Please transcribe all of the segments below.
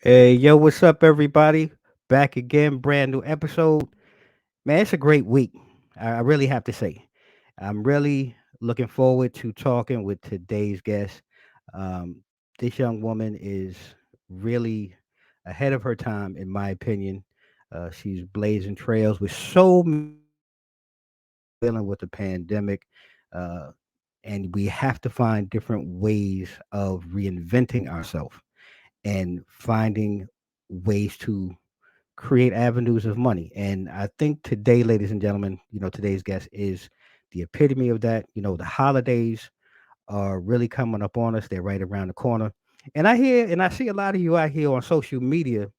Hey, yo, what's up, everybody? Back again, brand new episode. Man, it's a great week. I really have to say. I'm really looking forward to talking with today's guest. Um, this young woman is really ahead of her time, in my opinion. She's blazing trails with so many dealing with the pandemic. Uh, and we have to find different ways of reinventing ourselves and finding ways to create avenues of money. And I think today, ladies and gentlemen, today's guest is the epitome of that. The holidays are really coming up on us. They're right around the corner. And I hear and I see a lot of you out here on social media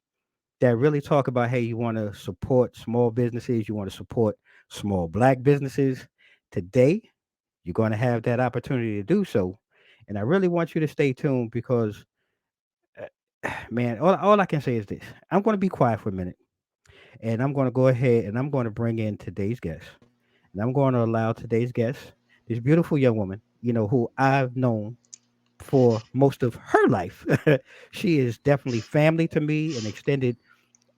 that really talk about, hey, you want to support small businesses, you want to support small black businesses. Today, you're going to have that opportunity to do so. And I really want you to stay tuned because, man, all I can say is this. I'm going to be quiet for a minute and I'm going to go ahead and I'm going to bring in today's guest. And I'm going to allow today's guest, this beautiful young woman, who I've known for most of her life. She is definitely family to me, an extended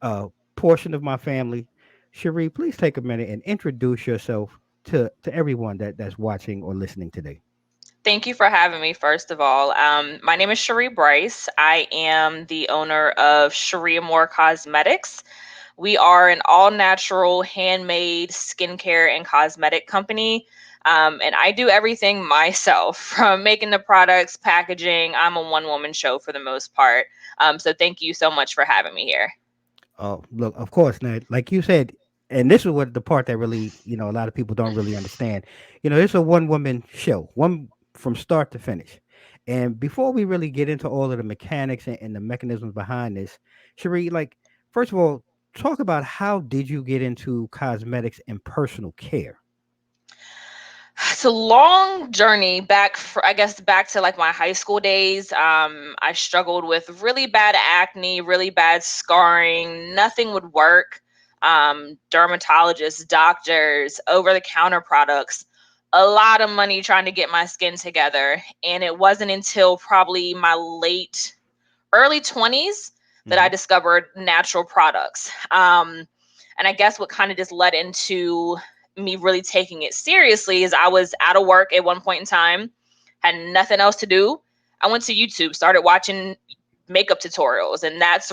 uh, portion of my family. Cherie, please take a minute and introduce yourself to everyone that's watching or listening today. Thank you for having me, first of all. My name is Cheri Brice. I am the owner of Amour Cosmetics. We are an all natural, handmade skincare and cosmetic company. And I do everything myself from making the products, packaging. I'm a one woman show for the most part. So thank you so much for having me here. Oh, look, of course. Now, like you said, and this is what the part that really, a lot of people don't really understand. It's a one woman show, one from start to finish. And before we really get into all of the mechanics and the mechanisms behind this, Cherie, like, first of all, talk about how did you get into cosmetics and personal care? It's a long journey back for, I guess, back to like my high school days. I struggled with really bad acne, really bad scarring. Nothing would work. Dermatologists, doctors, over the counter products, a lot of money trying to get my skin together. And it wasn't until probably my early 20s that I Hmm. discovered natural products. And I guess what kind of just led into me really taking it seriously is I was out of work at one point in time, had nothing else to do. I went to YouTube, started watching makeup tutorials, and this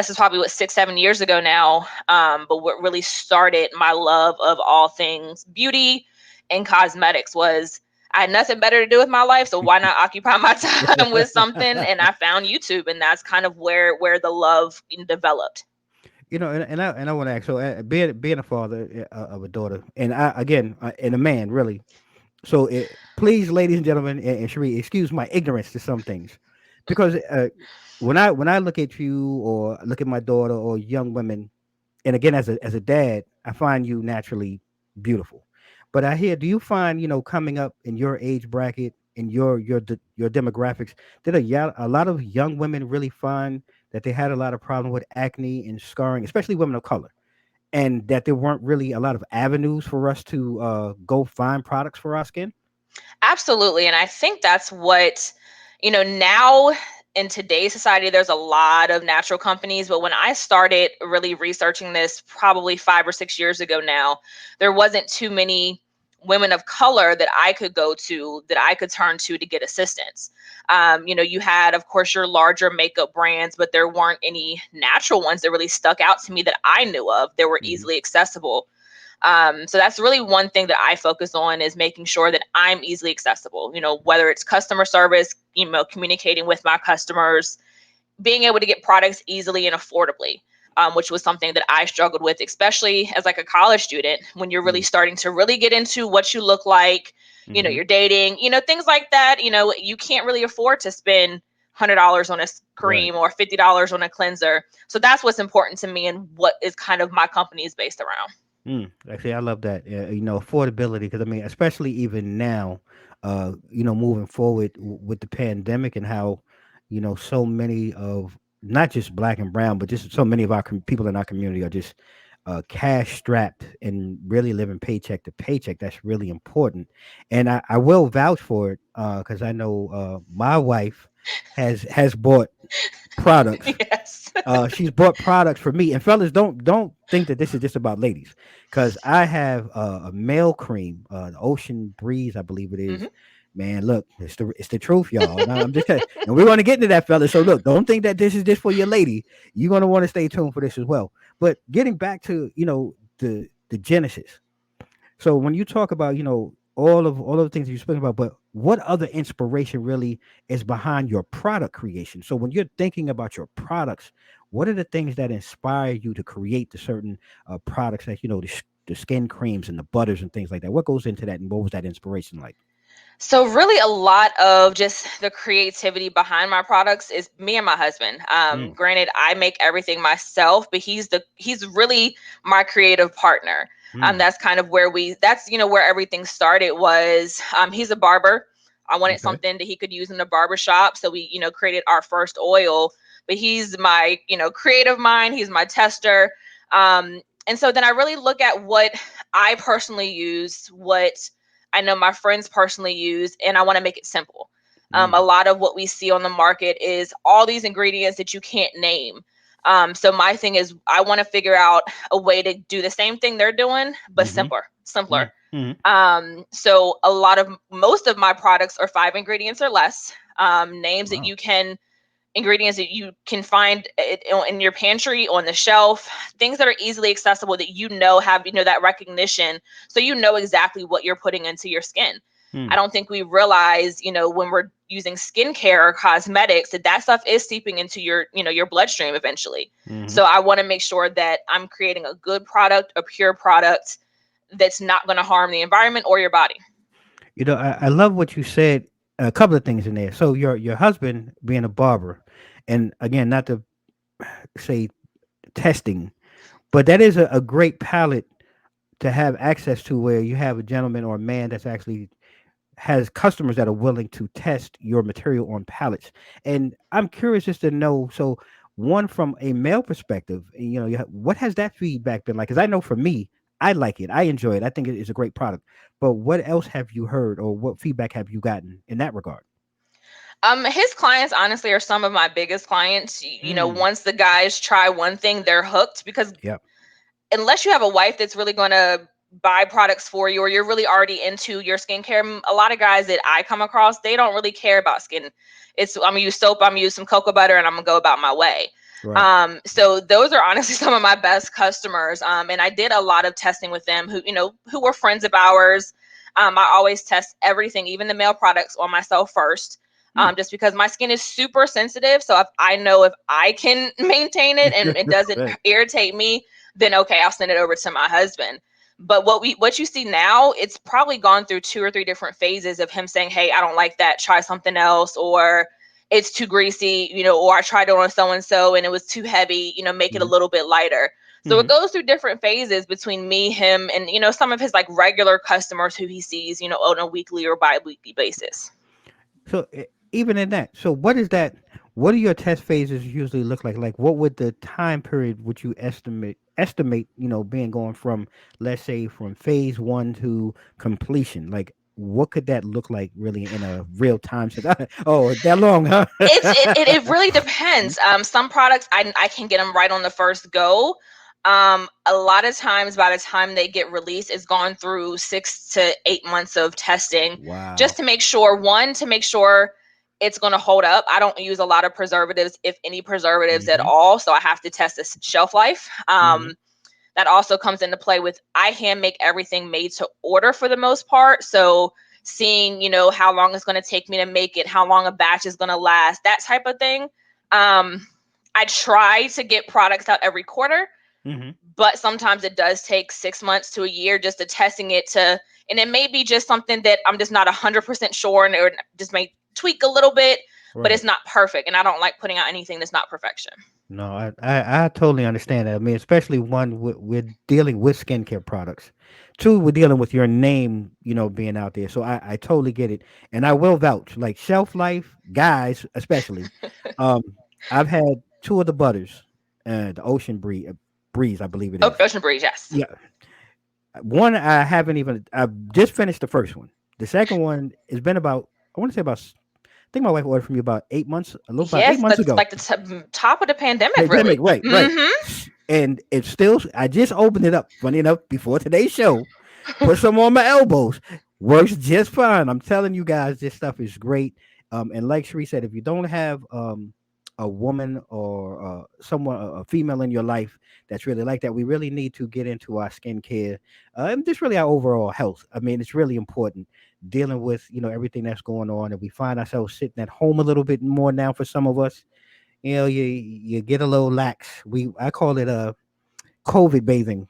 is probably what 6, 7 years ago now. But what really started my love of all things beauty and cosmetics was I had nothing better to do with my life, so why not occupy my time with something? And I found YouTube, and that's kind of where the love developed. And I want to ask. So, being a father of a daughter, and I again, and a man, really. So, please, ladies and gentlemen, and Cherie, excuse my ignorance to some things, because when I look at you or look at my daughter or young women, and again as a dad, I find you naturally beautiful. But I hear, do you find coming up in your age bracket in your demographics, did a lot of young women really find that they had a lot of problem with acne and scarring, especially women of color, and that there weren't really a lot of avenues for us to go find products for our skin? Absolutely. And I think that's what, now in today's society, there's a lot of natural companies. But when I started really researching this probably 5 or 6 years ago now, there wasn't too many women of color that I could go to, that I could turn to get assistance. You had, of course, your larger makeup brands, but there weren't any natural ones that really stuck out to me that I knew of. They were Hmm. easily accessible. So that's really one thing that I focus on is making sure that I'm easily accessible, whether it's customer service, communicating with my customers, being able to get products easily and affordably. which was something that I struggled with, especially as like a college student, when you're really Mm, starting to really get into what you look like, mm-hmm. you're dating, things like that. You can't really afford to spend $100 on a Right. cream or $50 on a cleanser. So that's what's important to me and what is kind of my company is based around. Actually, I love that. Affordability, because I mean, especially even now, moving forward with the pandemic and how, so many of not just black and brown, but just so many of our people in our community are just cash strapped and really living paycheck to paycheck. That's really important, and I will vouch for it because I know my wife has bought products. Yes. She's bought products for me, and fellas, don't think that this is just about ladies, because I have a male cream, the Ocean Breeze, I believe it is. Hmm. Man, look, it's the truth, y'all. And I'm just telling, and we're going to get into that, fellas. So look, don't think that this is just for your lady. You're going to want to stay tuned for this as well. But getting back to the genesis, so when you talk about, all of the things that you're speaking about, but what other inspiration really is behind your product creation? So when you're thinking about your products, what are the things that inspire you to create the certain products, that the skin creams and the butters and things like that? What goes into that, and what was that inspiration like? So really a lot of just the creativity behind my products is me and my husband. Mm, Granted, I make everything myself, but he's really my creative partner. mm, That's kind of where everything started was, he's a barber. I wanted okay. something that he could use in the barber shop. So we, created our first oil, but he's my, creative mind. He's my tester. And so then I really look at what I personally use, what I know my friends personally use, and I want to make it simple. A Mm, lot of what we see on the market is all these ingredients that you can't name. So my thing is, I want to figure out a way to do the same thing they're doing, but mm-hmm, simpler. mm, mm. So most of my products are 5 ingredients or less. Names that Wow. you can ingredients that you can find in your pantry, on the shelf, things that are easily accessible that have that recognition, so exactly what you're putting into your skin. I Mm, don't think we realize, when we're using skincare or cosmetics, that stuff is seeping into your bloodstream eventually. mm-hmm. So I want to make sure that I'm creating a good product, a pure product that's not going to harm the environment or your body. I love what you said. A couple of things in there. So your husband being a barber, and again, not to say testing, but that is a great palette to have access to, where you have a gentleman or a man that's actually has customers that are willing to test your material on pallets. And I'm curious just to know, so one, from a male perspective, what has that feedback been like? Because I know for me, I like it, I enjoy it, I think it is a great product. But what else have you heard, or what feedback have you gotten in that regard? His clients honestly are some of my biggest clients. Mm, Once the guys try one thing, they're hooked, because yep. unless you have a wife that's really going to buy products for you, or you're really already into your skincare, a lot of guys that I come across, they don't really care about skin. I'm gonna use soap, I'm gonna use some cocoa butter, and I'm gonna go about my way. Right. So those are honestly some of my best customers. And I did a lot of testing with them who were friends of ours. I always test everything, even the male products, on myself first. Mm. Just because my skin is super sensitive. So if I know if I can maintain it and it doesn't Right. irritate me, then okay, I'll send it over to my husband. But what you see now, it's probably gone through 2 or 3 different phases of him saying, "Hey, I don't like that. Try something else," or "It's too greasy," or "I tried it on so and so and it was too heavy. Make it a Mm-hmm. little bit lighter." So it Mm-hmm. goes through different phases between me, him, and some of his like regular customers who he sees, on a weekly or bi-weekly basis. So even in that, so what is that? What do your test phases usually look like? Like, what would the time period would you estimate? Being going from, let's say, from phase one to completion. Like, what could that look like really in a real time sense? Oh, that long, huh? It really depends. Some products I can get them right on the first go. A lot of times, by the time they get released, it's gone through 6 to 8 months of testing, just Wow. to make sure it's going to hold up. I don't use a lot of preservatives, if any preservatives at Mm-hmm. all, so I have to test the shelf life. Mm-hmm. That also comes into play with, I hand make everything made to order for the most part. So seeing, how long it's going to take me to make it, how long a batch is going to last, that type of thing. Um, I try to get products out every quarter, Hmm. but sometimes it does take 6 months to a year just to testing it to, and it may be just something that I'm just not 100% sure and or just may tweak a little bit, but Right. it's not perfect. And I don't like putting out anything that's not perfection. No, I totally understand that. I mean, especially one, we're dealing with skincare products. Two, we're dealing with your name, being out there. So I totally get it. And I will vouch, like shelf life, guys, especially. Um, I've had two of the butters, the Ocean Breeze, I believe it Oh, is. Ocean Breeze, yes. Yeah. One, I haven't even, I've just finished the first one. The second one, it's been about, I want to say about, I think my wife ordered from you about 8 months, a little about eight Yes, months that's ago. like the top of the pandemic, Pandemic, really. right, right. Mm-hmm. And it's still, I just opened it up, funny enough, before today's show, put some on my elbows. Works just fine. I'm telling you guys, this stuff is great. And like Cheri said, if you don't have a woman or someone, a female in your life that's really like that, we really need to get into our skincare and just really our overall health. I mean, it's really important dealing with, everything that's going on. And we find ourselves sitting at home a little bit more now for some of us. You get a little lax. I call it COVID bathing.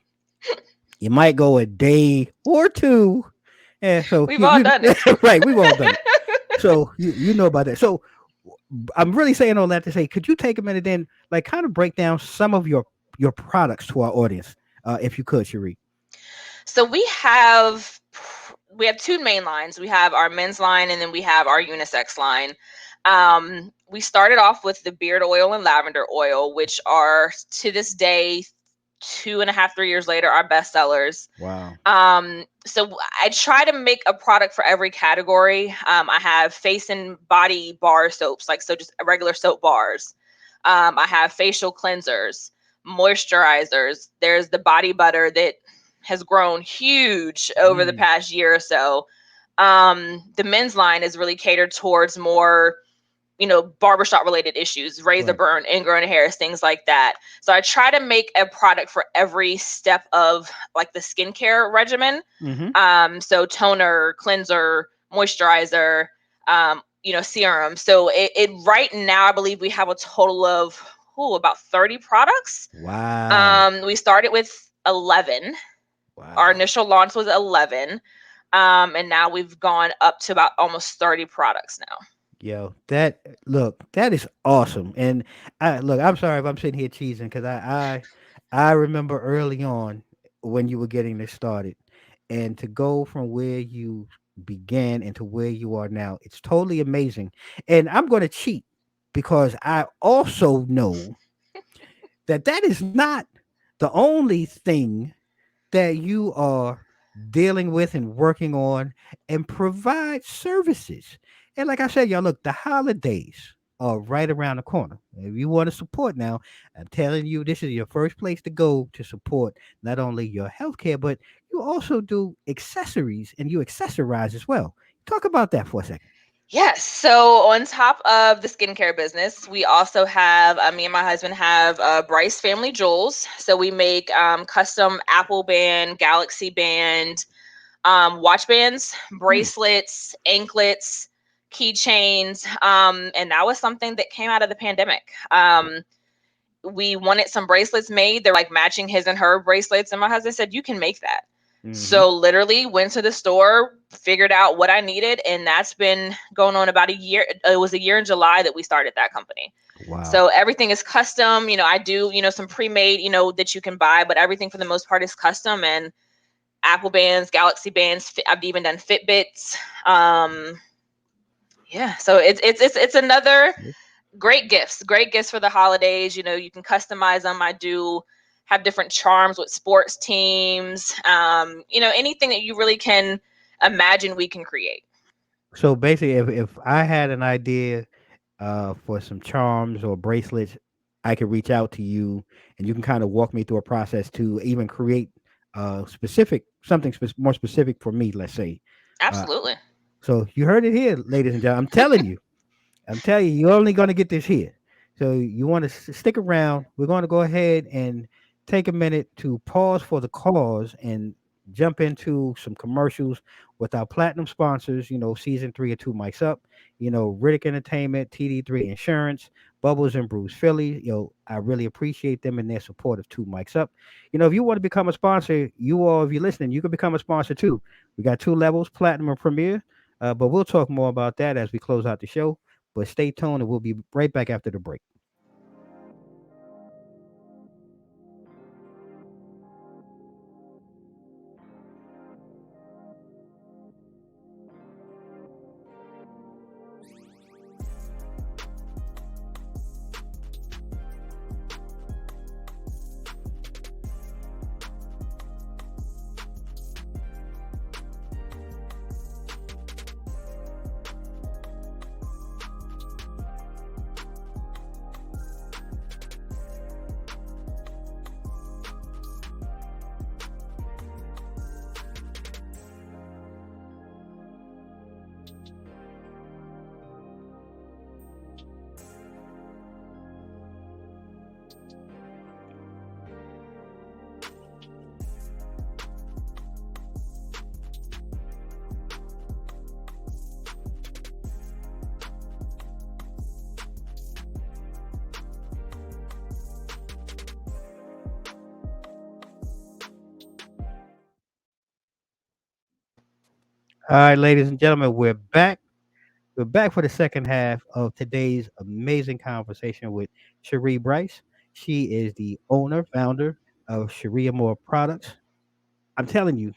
You might go a day or two. Yeah, so We've all you done it. right, we've all done it. So you know about that. So I'm really saying all that to say, could you take a minute then, like, kind of break down some of your products to our audience, if you could, Cherie? So we have two main lines. We have our men's line and then we have our unisex line. We started off with the beard oil and lavender oil, which are to this day, 2.5, 3 years later, our best sellers. Wow. So I try to make a product for every category. I have face and body bar soaps, like so just regular soap bars. I have facial cleansers, moisturizers. There's the body butter that has grown huge over the Mm, past year or so. The men's line is really catered towards more, barbershop related issues, razor right. burn, ingrown hairs, things like that. So I try to make a product for every step of like the skincare regimen. Mm-hmm. So toner, cleanser, moisturizer, serum. So it right now I believe we have a total of about 30 products. Wow. We started with 11. Our Wow. initial launch was 11. And now we've gone up to about almost 30 products now. Yo, that is awesome. And I'm sorry if I'm sitting here cheesing because I remember early on when you were getting this started, and to go from where you began and to where you are now, it's totally amazing. And I'm going to cheat because I also know that that is not the only thing that you are dealing with and working on and provide services. And like I said, y'all, look, the holidays are right around the corner. If you want to support now, I'm telling you, this is your first place to go to support not only your healthcare, but you also do accessories and you accessorize as well. Talk about that for a second. Yes. So on top of the skincare business, we also have me and my husband have Brice Family Jewels. So we make custom Apple Band, Galaxy Band, watch bands, Hmm. bracelets, anklets, keychains, and that was something that came out of the pandemic. We wanted some bracelets made. They're like matching his and her bracelets, and my husband said, "You can make that." Mm-hmm. So literally went to the store, figured out what I needed, and that's been going on about a year. It was a year in July that we started that company. Wow. So everything is custom. I do, some pre-made, that you can buy, but everything for the most part is custom. And Apple bands, Galaxy bands. I've even done Fitbits. Um, yeah, so it's another great gifts for the holidays. You can customize them. I do have different charms with sports teams. Anything that you really can imagine, we can create. So basically, if I had an idea for some charms or bracelets, I could reach out to you, and you can kind of walk me through a process to even create specific something more specific for me. Let's say. Uh, Absolutely. so you heard it here, ladies and gentlemen. I'm telling you, you're only going to get this here. So you want to stick around. We're going to go ahead and take a minute to pause for the cause, and jump into some commercials with our platinum sponsors. Season 3 of Two Mics Up. Riddick Entertainment, TD3 Insurance, Bubbles and Bruce Philly. I really appreciate them and their support of Two Mics Up. If you want to become a sponsor, if you're listening, you can become a sponsor too. We got two levels, platinum and premier. But we'll talk more about that as we close out the show. But stay tuned, and we'll be right back after the break. All right, ladies and gentlemen, we're back. We're back for the second half of today's amazing conversation with Cheri Brice. She is the owner, founder of Cheri Amour Products. I'm telling you,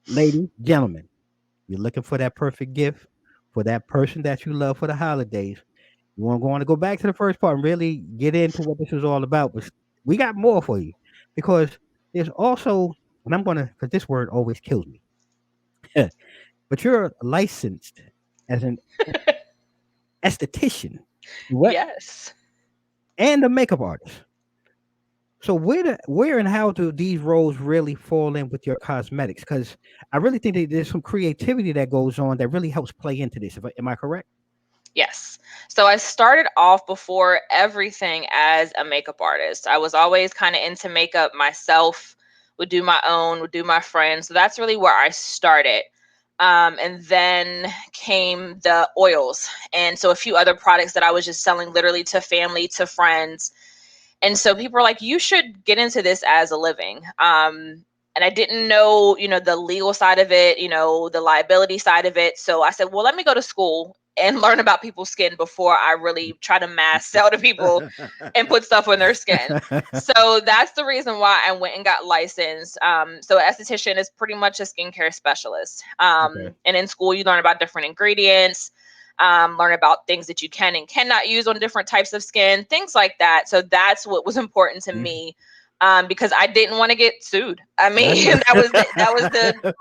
ladies, gentlemen, you're looking for that perfect gift for that person that you love for the holidays. You want to go back to the first part and really get into what this was all about. But we got more for you because there's also, and I'm going to, because this word always kills me, but you're licensed as an esthetician, what, Yes. and a makeup artist. So where and how do these roles really fall in with your cosmetics? Because I really think that there's some creativity that goes on that really helps play into this. Am I correct? Yes. So I started off before everything as a makeup artist. I was always kind of into makeup myself, would do my own, would do my friends. So that's really where I started. And then came the oils. And so a few other products that I was just selling literally to family, to friends. And so people were like, you should get into this as a living. And I didn't know, the legal side of it, the liability side of it. So I said, well, let me go to school and learn about people's skin before I really try to mass sell to people and put stuff on their skin. So that's the reason why I went and got licensed. So an esthetician is pretty much a skincare specialist. Okay. And in school, you learn about different ingredients, learn about things that you can and cannot use on different types of skin, things like that. So that's what was important to Mhm. me, because I didn't want to get sued. I I mean, know. that was the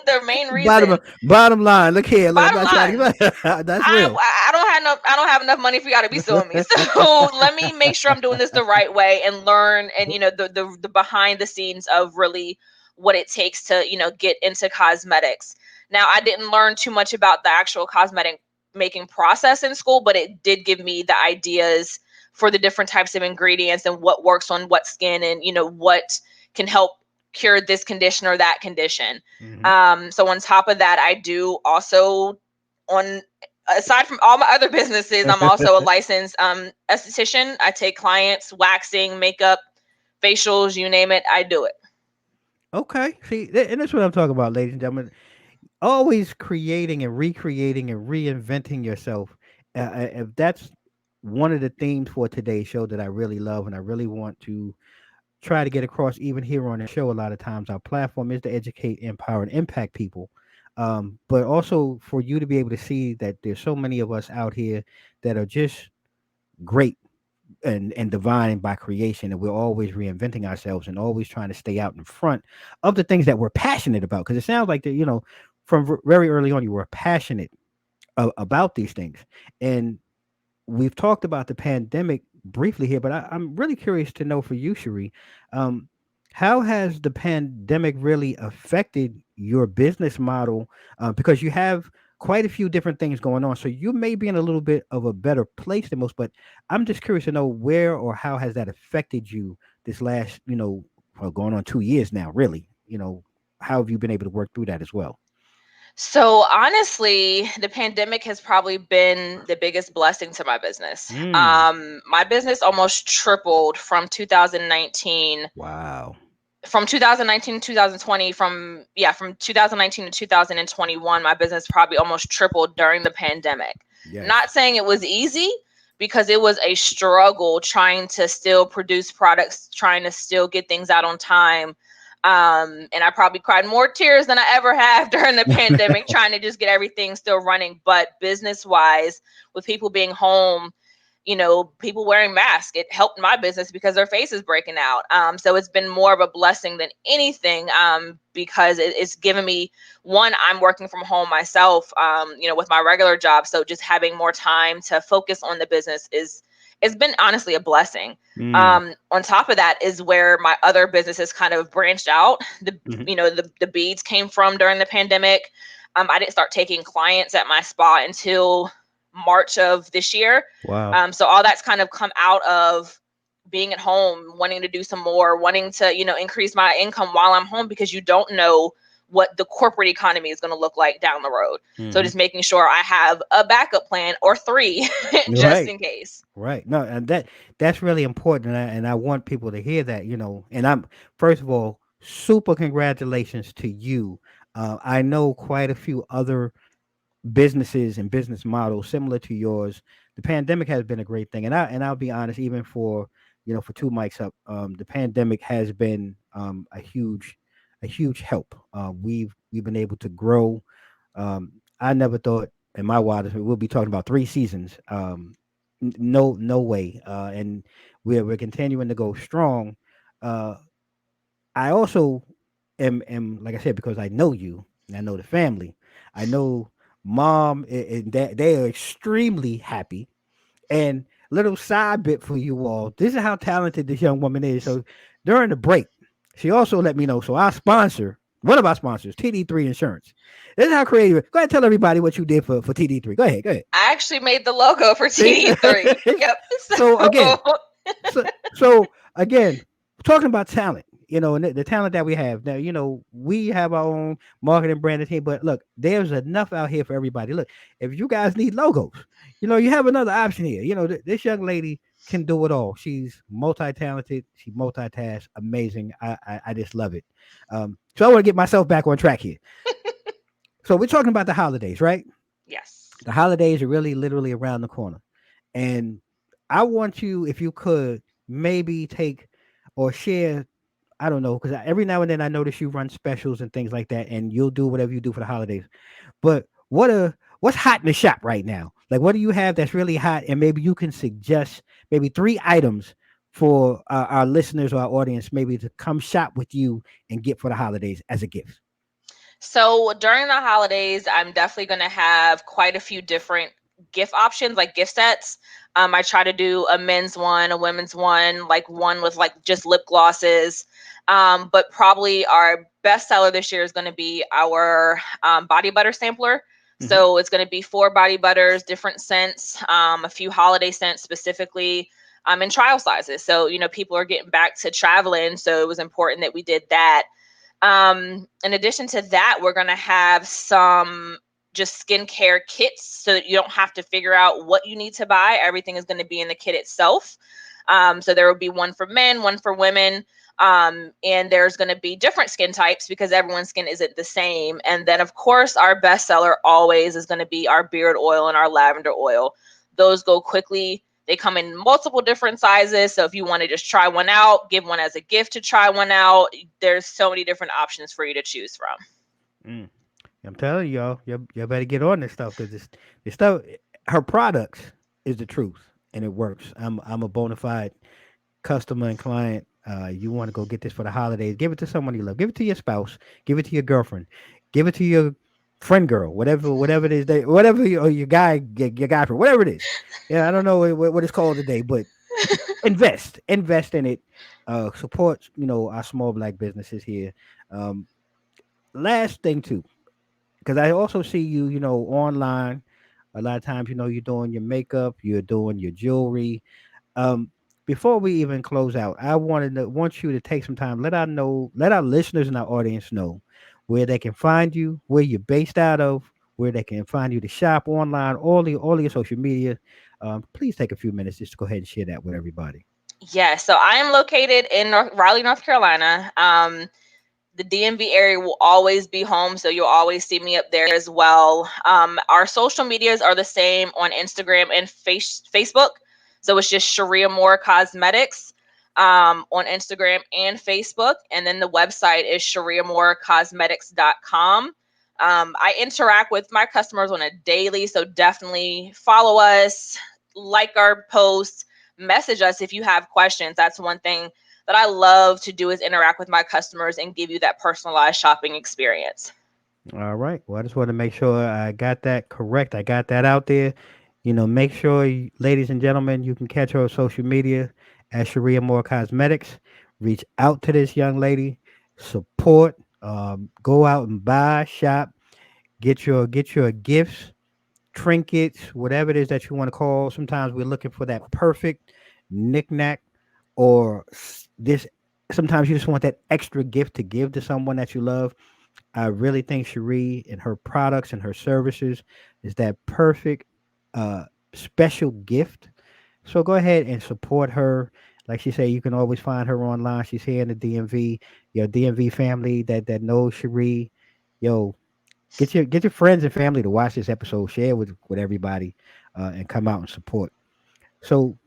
the main bottom reason. bottom line. Look here. Look, I'm Bottom not trying to line, get that's real. I don't have enough money for y'all to be suing me. So let me make sure I'm doing this the right way and learn, and the behind the scenes of really what it takes to get into cosmetics. Now I didn't learn too much about the actual cosmetic making process in school, but it did give me the ideas for the different types of ingredients and what works on what skin, and what can help cure this condition or that condition. Hmm. So on top of that, I do also, on aside from all my other businesses, I'm also a licensed esthetician. I take clients, waxing, makeup, facials, you name it, I do it. Okay. See, and that's what I'm talking about, ladies and gentlemen. Always creating and recreating and reinventing yourself. If that's one of the themes for today's show that I really love and I really want to try to get across, even here on the show, a lot of times our platform is to educate, empower, and impact people. But also for you to be able to see that there's so many of us out here that are just great and divine by creation, and we're always reinventing ourselves and always trying to stay out in front of the things that we're passionate about, because it sounds like that, from very early on you were passionate about these things. And we've talked about the pandemic briefly here, but I'm really curious to know for you, Cherie, um, how has the pandemic really affected your business model? Because you have quite a few different things going on, so you may be in a little bit of a better place than most. But I'm just curious to know where or how has that affected you this last, well, going on 2 years now, really. how have you been able to work through that as well? So honestly, the pandemic has probably been the biggest blessing to my business. Mm. My business almost tripled from 2019, Wow. from 2019 to 2020, from 2019 to 2021. My business probably almost tripled during the pandemic. Not Yes. saying it was easy, because it was a struggle trying to still produce products, trying to still get things out on time. And I probably cried more tears than I ever have during the pandemic, trying to just get everything still running. But business wise, with people being home, people wearing masks, it helped my business because their face is breaking out. So it's been more of a blessing than anything, because it's given me, one, I'm working from home myself, with my regular job. So just having more time to focus on the business it's been honestly a blessing. Mm. On top of that is where my other businesses kind of branched out. The Hmm. you know the beads came from during the pandemic. I didn't start taking clients at my spa until March of this year. Wow. So all that's kind of come out of being at home, wanting to do some more, wanting to, increase my income while I'm home, because you don't know what the corporate economy is going to look like down the road. So Hmm. just making sure I have a backup plan or three just Right. in case. Right. No, and that's really important, and I want people to hear that. And I'm first of all, super congratulations to you. I know quite a few other businesses and business models similar to yours. The pandemic has been a great thing, and I'll be honest, even for for two mics up, the pandemic has been a huge help. We've been able to grow. I never thought in my wildest we'll be talking about 3 seasons. No way. And we're continuing to go strong. Uh, I also am like I said, because I know you and I know the family. I know mom and dad, they are extremely happy. And little side bit for you all. This is how talented this young woman is. So during the break, she also let me know. So our sponsor, one of our sponsors, TD3 Insurance. This is how creative. Go ahead and tell everybody what you did for TD3. Go ahead. Go ahead. I actually made the logo for See? TD3. Yep. So again, So so again, talking about talent, and the talent that we have now, we have our own marketing branded team, but look, there's enough out here for everybody. Look, if you guys need logos, you have another option here. This young lady can do it all. She's multi-talented. She multitasks. Amazing. I just love it. So I want to get myself back on track here. So we're talking about the holidays, right? yes. The holidays are really literally around the corner. And I want you, if you could, maybe take or share. I don't know, because every now and then I notice you run specials and things like that, and you'll do whatever you do for the holidays. But what's hot in the shop right now? Like, what do you have that's really hot, and maybe you can suggest maybe 3 items for our listeners or our audience, maybe to come shop with you and get for the holidays as a gift. So during the holidays, I'm definitely going to have quite a few different gift options, like gift sets. I try to do a men's one, a women's one with like just lip glosses. But probably our best seller this year is going to be our body butter sampler. Hmm. So it's going to be 4 body butters, different scents, a few holiday scents specifically, in trial sizes. So, people are getting back to traveling. So it was important that we did that. In addition to that, we're going to have some just skincare kits so that you don't have to figure out what you need to buy. Everything is going to be in the kit itself. So there will be one for men, one for women. And there's going to be different skin types because everyone's skin isn't the same. And then, of course, our bestseller always is going to be our beard oil and our lavender oil. Those go quickly. They come in multiple different sizes. So if you want to just try one out, give one as a gift to try one out, there's so many different options for you to choose from. Mm. I'm telling y'all, y'all better get on this stuff because this stuff, her products is the truth and it works. I'm a bona fide customer and client. You want to go get this for the holidays? Give it to someone you love. Give it to your spouse. Give it to your girlfriend. Give it to your friend girl. Whatever it is. Whatever or your guy, your guy friend. Whatever it is. Yeah, I don't know what it's called today, but invest in it. Support our small black businesses here. Um, Last thing too, because I also see you online. A lot of times, you're doing your makeup, you're doing your jewelry. Um, Before we even close out, I want you to take some time. Let our listeners and our audience know where they can find you, where you're based out of, where they can find you to shop online, all your social media. Please take a few minutes just to go ahead and share that with everybody. Yeah, so I am located in Raleigh, North Carolina. The DMV area will always be home, so you'll always see me up there as well. Our social medias are the same on Instagram and Facebook, so it's just Cheri Amour Cosmetics on Instagram and Facebook, and then the website is cheriamourcosmetics.com. I interact with my customers on a daily, so definitely follow us, like our posts, message us if you have questions. That's one thing that I love to do, is interact with my customers and give you that personalized shopping experience. All right. Well, I just want to make sure I got that correct. I got that out there. Make sure, ladies and gentlemen, you can catch her on social media at Sharia Moore Cosmetics. Reach out to this young lady, support, go out and buy, shop, get your gifts, trinkets, whatever it is that you want to call. Sometimes we're looking for that perfect knickknack or this. Sometimes you just want that extra gift to give to someone that you love. I really think Cherie and her products and her services is that perfect uh special gift. So go ahead and support her. Like she said, you can always find her online. She's here in the DMV. Your DMV family that knows Cherie. Yo, get your friends and family to watch this episode. Share it with everybody, and come out and support. So,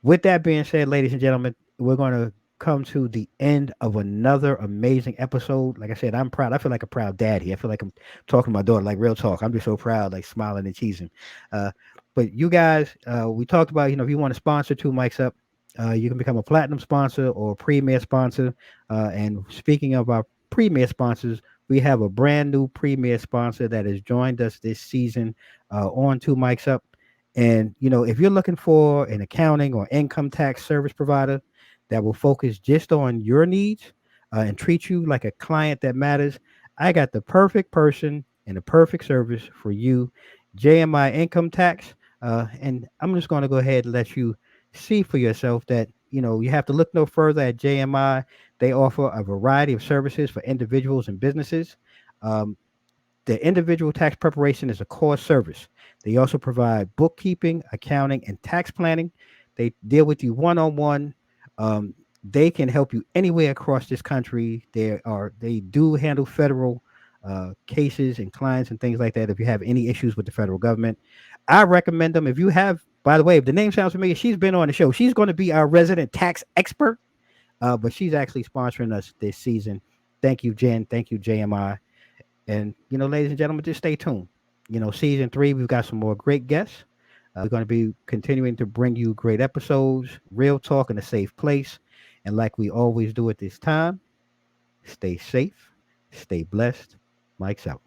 with that being said, ladies and gentlemen, we're going to come to the end of another amazing episode. Like I said, I'm proud. I feel like a proud dad here. I feel like I'm talking to my daughter, like real talk. I'm just so proud, like smiling and cheesing. Uh, but you guys, we talked about, if you want to sponsor Two Mics Up, you can become a platinum sponsor or a premier sponsor. And speaking of our premier sponsors, we have a brand new premier sponsor that has joined us this season on Two Mics Up. And if you're looking for an accounting or income tax service provider that will focus just on your needs and treat you like a client that matters, I got the perfect person and the perfect service for you, JMI Income Tax. And I'm just going to go ahead and let you see for yourself that you have to look no further at JMI. They offer a variety of services for individuals and businesses. Um, the individual tax preparation is a core service. They also provide bookkeeping, accounting, and tax planning. They deal with you one on one. They can help you anywhere across this country. They do handle federal cases and clients and things like that. If you have any issues with the federal government, I recommend them. If you have, by the way, if the name sounds familiar, she's been on the show. She's going to be our resident tax expert, but she's actually sponsoring us this season. Thank you, Jen. Thank you, JMI. And, ladies and gentlemen, just stay tuned. Season 3, we've got some more great guests. We're going to be continuing to bring you great episodes, real talk in a safe place. And like we always do at this time, stay safe, stay blessed. Mike's out.